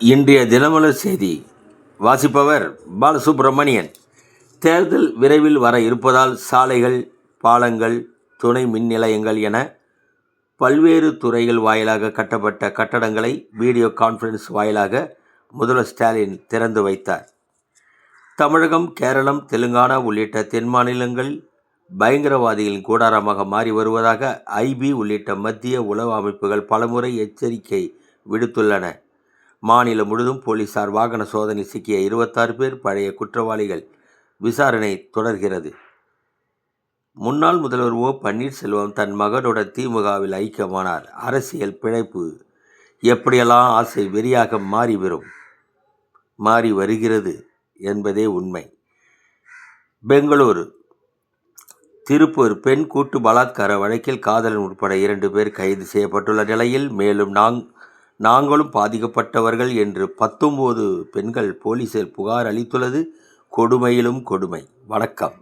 இன்றைய தினமலர் செய்தி வாசிப்பவர் பாலசுப்ரமணியன். தேர்தல் விரைவில் வர இருப்பதால் சாலைகள், பாலங்கள், துணை மின் நிலையங்கள் என பல்வேறு துறைகள் வாயிலாக கட்டப்பட்ட கட்டடங்களை வீடியோ கான்ஃபரன்ஸ் வாயிலாக முதல்வர் ஸ்டாலின் திறந்து வைத்தார். தமிழகம், கேரளம், தெலுங்கானா உள்ளிட்ட தென் மாநிலங்கள் பயங்கரவாதிகளின் கூடாரமாக மாறி வருவதாக ஐபி உள்ளிட்ட மத்திய உளவு அமைப்புகள் பலமுறை எச்சரிக்கை விடுத்துள்ளன. மாநிலம் முழுவதும் போலீசார் வாகன சோதனை சிக்கிய 26 பேர் பழைய குற்றவாளிகள். விசாரணை தொடர்கிறது. முன்னாள் முதல்வர் ஓ பன்னீர்செல்வம் தன் மகனுடன் திமுகவில் ஐக்கியமானார். அரசியல் பிழைப்பு எப்படியெல்லாம் ஆசை வெறியாக மாறி வருகிறது என்பதே உண்மை. பெங்களூரு, திருப்பூர் பெண் கூட்டு பலாத்கார வழக்கில் காதலன் உட்பட 2 பேர் கைது செய்யப்பட்டுள்ள நிலையில் மேலும் நாங்களும் பாதிக்கப்பட்டவர்கள் என்று 19 பெண்கள் போலீசில் புகார் அளித்துள்ளது கொடுமையிலும் கொடுமை. வணக்கம்.